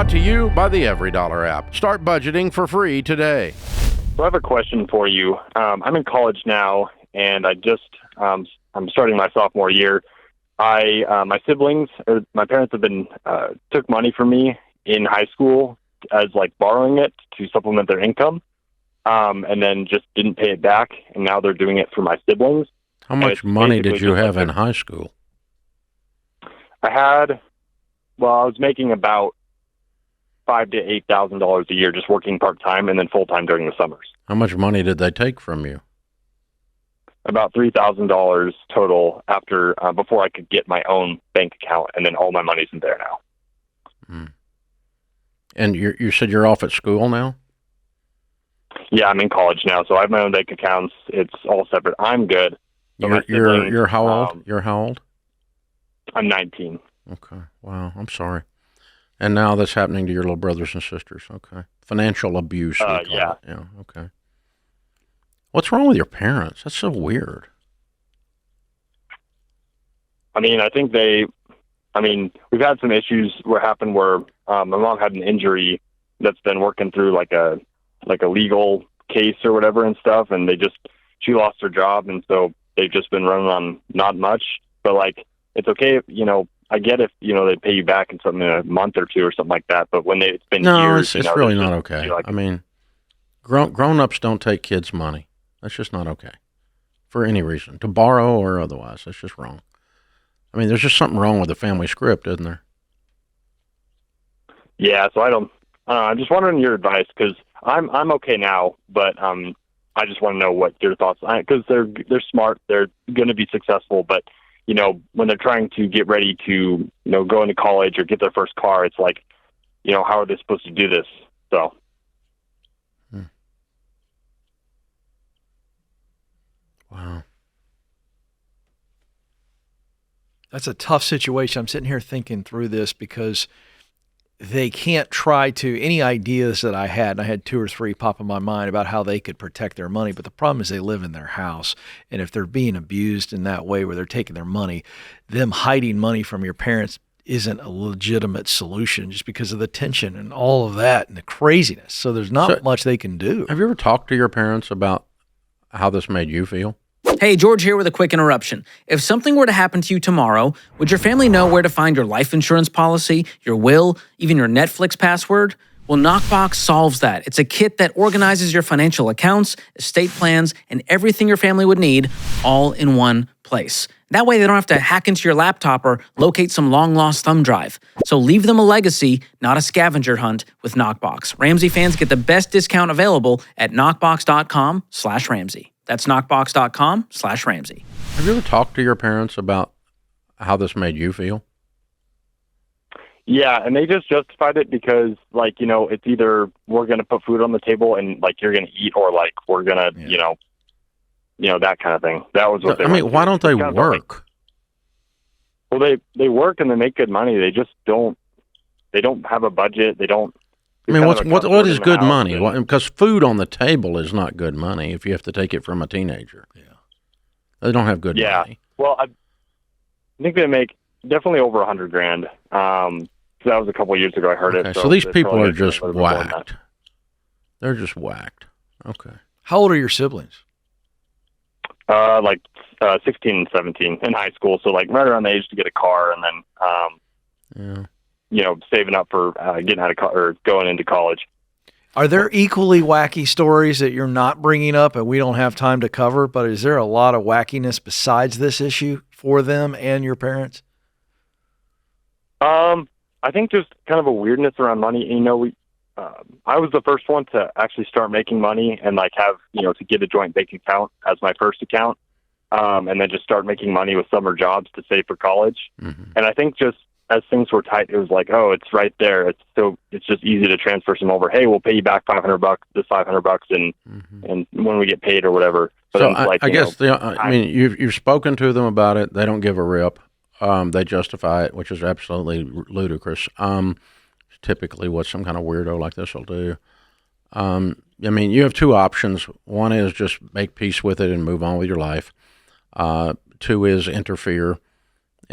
Brought to you by the Every Dollar app. Start budgeting for free today. So I have a question for you. I'm in college now, and I'm starting my sophomore year. My siblings or my parents have been took money from me in high school as like borrowing it to supplement their income, and then just didn't pay it back, and now they're doing it for my siblings. How much money did you have in high school? I was making about $5,000 to $8,000 a year, just working part time and then full time during the summers. How much money did they take from you? About $3,000 total before I could get my own bank account, and then all my money's in there now. Hmm. And you said you're off at school now? Yeah, I'm in college now, so I have my own bank accounts. It's all separate. I'm good. You're how old? You're how old? I'm 19. Okay. Wow. I'm sorry. And now that's happening to your little brothers and sisters. Okay. Financial abuse. Yeah. Yeah. Okay. What's wrong with your parents? That's so weird. I mean, we've had some issues where my mom had an injury that's been working through like a legal case or whatever and stuff, and she lost her job, and so they've just been running on not much. But like, it's okay if, I get if, they pay you back in a month or two or something like that, but when it's been years... No, it's really not okay. I mean, grown-ups don't take kids' money. That's just not okay for any reason, to borrow or otherwise. That's just wrong. I mean, there's just something wrong with the family script, isn't there? Yeah, so I'm just wondering your advice, because I'm okay now, but I just want to know what your thoughts are, because they're smart, they're going to be successful, but when they're trying to get ready to go into college or get their first car, it's like, how are they supposed to do this? So. Wow. That's a tough situation. I'm sitting here thinking through this because they can't try to, any ideas that I had, and I had 2 or 3 pop in my mind about how they could protect their money, but the problem is they live in their house, and if they're being abused in that way where they're taking their money, them hiding money from your parents isn't a legitimate solution just because of the tension and all of that and the craziness. So there's not much they can do. Have you ever talked to your parents about how this made you feel? Hey, George here with a quick interruption. If something were to happen to you tomorrow, would your family know where to find your life insurance policy, your will, even your Netflix password? Well, Knockbox solves that. It's a kit that organizes your financial accounts, estate plans, and everything your family would need all in one place. That way they don't have to hack into your laptop or locate some long-lost thumb drive. So leave them a legacy, not a scavenger hunt with Knockbox. Ramsey fans get the best discount available at knockbox.com/Ramsey. That's knockbox.com/Ramsey. Have you ever talked to your parents about how this made you feel? Yeah, and they just justified it because, like, it's either we're going to put food on the table and, like, you're going to eat, or, like, we're going to, that kind of thing. That was what they why don't they work? Well, they work and they make good money. They just don't have a budget. They don't. I mean, what is good money? Because food on the table is not good money if you have to take it from a teenager. Yeah, they don't have good money. Yeah, well, I think they make definitely over $100,000. So that was a couple of years ago. I heard it. So these people are just whacked. They're just whacked. Okay. How old are your siblings? 16 and 17 in high school. So like right around the age to get a car, and then saving up for getting out of or going into college. Are there equally wacky stories that you're not bringing up and we don't have time to cover? But is there a lot of wackiness besides this issue for them and your parents? I think there's kind of a weirdness around money. I was the first one to actually start making money and like have, to get a joint bank account as my first account. And then just start making money with summer jobs to save for college. Mm-hmm. And I think just as things were tight, it was like, oh, it's right there. It's just easy to transfer some over. Hey, we'll pay you back $500, this $500, and when we get paid or whatever. But so you've spoken to them about it. They don't give a rip. They justify it, which is absolutely ludicrous. Typically what some kind of weirdo like this will do. You have 2 options. One is just make peace with it and move on with your life. 2 is interfere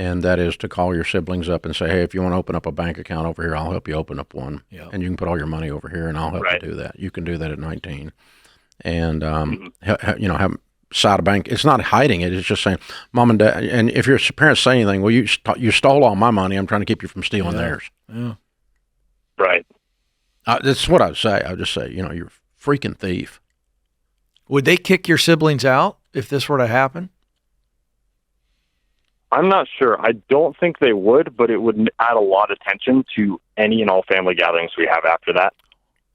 and that is to call your siblings up and say, hey, if you want to open up a bank account over here, I'll help you open up one. Yeah. And you can put all your money over here, and I'll help Right. you do that. You can do that at 19. And, have side a bank. It's not hiding it. It's just saying, Mom and Dad, and if your parents say anything, well, you stole all my money. I'm trying to keep you from stealing theirs. Yeah. Right. That's what I'd say. I'd just say, you're a freaking thief. Would they kick your siblings out if this were to happen? I'm not sure. I don't think they would, but it would add a lot of tension to any and all family gatherings we have after that.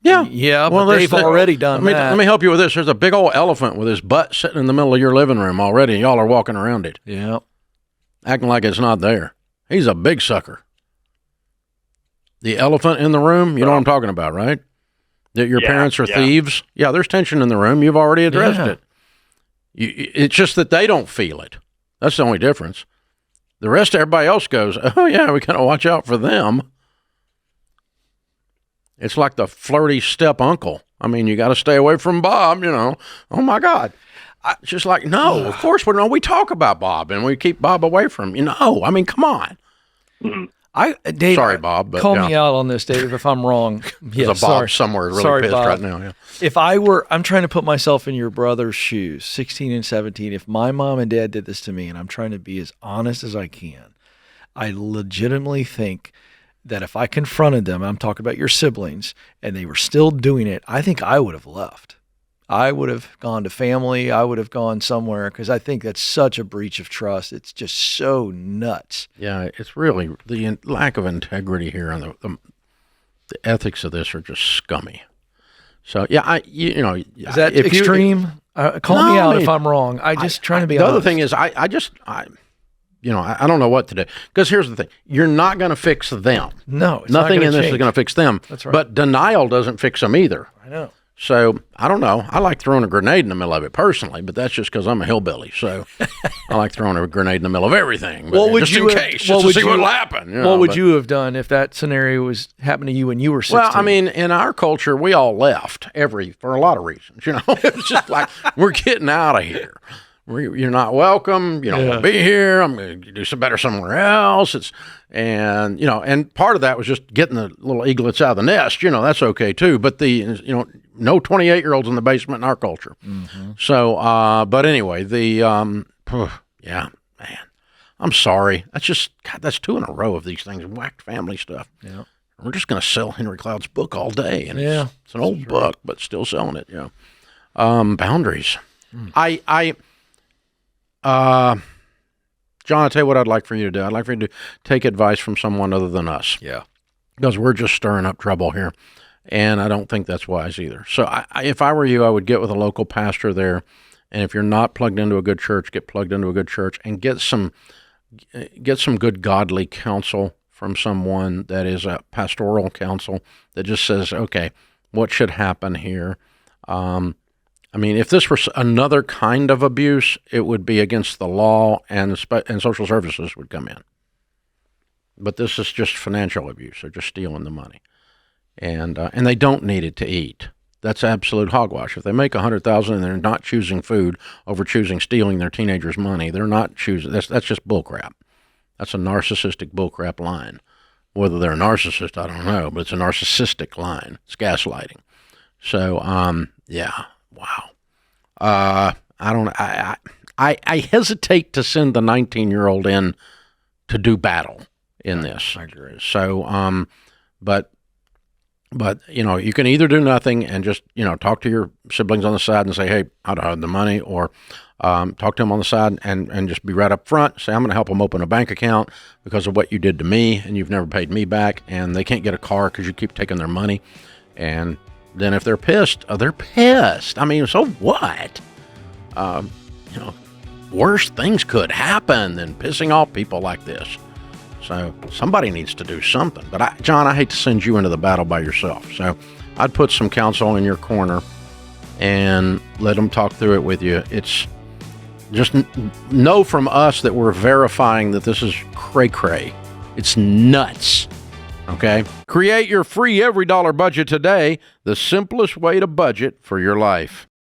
Yeah. Yeah, Well, but they've already done that. Let me help you with this. There's a big old elephant with his butt sitting in the middle of your living room already, and y'all are walking around it, Yeah. acting like it's not there. He's a big sucker. The elephant in the room, you know what I'm talking about, right? That your parents are thieves. Yeah, there's tension in the room. You've already addressed it. It's just that they don't feel it. That's the only difference. The rest, everybody else goes, oh, yeah, we got to watch out for them. It's like the flirty step uncle. I mean, you got to stay away from Bob, Oh, my God. It's just like, no, of course we talk about Bob and we keep Bob away from, I mean, come on. Dave, Sorry, Bob, but call me out on this, Dave, if I'm wrong. Yeah, There's a Bob somewhere really pissed Bob. right now. Yeah. If I'm trying to put myself in your brother's shoes, 16 and 17, if my mom and dad did this to me, and I'm trying to be as honest as I can, I legitimately think that if I confronted them, I'm talking about your siblings, and they were still doing it, I think I would have left. I would have gone to family. I would have gone somewhere because I think that's such a breach of trust. It's just so nuts. Yeah, it's really the lack of integrity here, and the ethics of this are just scummy. So yeah, Is that extreme? Call me out if I'm wrong. I just trying to be honest. The other thing is, I don't know what to do, because here's the thing: you're not going to fix them. No, it's nothing not in this change. is going to fix them. That's right. But denial doesn't fix them either. I know. So I don't know. I like throwing a grenade in the middle of it personally, but that's just because I'm a hillbilly. So I like throwing a grenade in the middle of everything. But What would just you in have- case, what just to would see you- what'll happen. What would you have done if that scenario was happening to you when you were 16? Well, I mean, in our culture, we all left for a lot of reasons. It's just like we're getting out of here. You're not welcome. You don't want to be here. I'm going to do some better somewhere else. And part of that was just getting the little eaglets out of the nest. That's okay too. But no 28-year-olds in the basement in our culture. Mm-hmm. So, but anyway, man, I'm sorry. That's 2 in a row of these things, whacked family stuff. Yeah. We're just going to sell Henry Cloud's book all day. And it's an old book, but still selling it. Yeah. Boundaries. John, I'll tell you what I'd like for you to do. I'd like for you to take advice from someone other than us. Yeah. Because we're just stirring up trouble here. And I don't think that's wise either. So if I were you, I would get with a local pastor there. And if you're not plugged into a good church, get plugged into a good church and get some good godly counsel from someone that is a pastoral counsel that just says, okay, what should happen here? If this were another kind of abuse, it would be against the law, and social services would come in. But this is just financial abuse. They're just stealing the money, and they don't need it to eat. That's absolute hogwash. If they make $100,000 and they're not choosing food over choosing stealing their teenagers' money, they're not choosing. That's just bullcrap. That's a narcissistic bullcrap line. Whether they're a narcissist, I don't know, but it's a narcissistic line. It's gaslighting. So, yeah. Wow. I don't. I hesitate to send the 19-year-old in to do battle in this. I agree. So, but you can either do nothing and just talk to your siblings on the side and say, hey, I don't have the money, or talk to them on the side and just be right up front. Say, I'm going to help them open a bank account because of what you did to me, and you've never paid me back, and they can't get a car because you keep taking their money. And then if they're pissed, they're pissed. I mean, so what? Worse things could happen than pissing off people like this. So somebody needs to do something. But John, I hate to send you into the battle by yourself. So I'd put some counsel in your corner and let them talk through it with you. It's just know from us that we're verifying that this is cray-cray. It's nuts. Okay? Create your free every dollar budget today, the simplest way to budget for your life.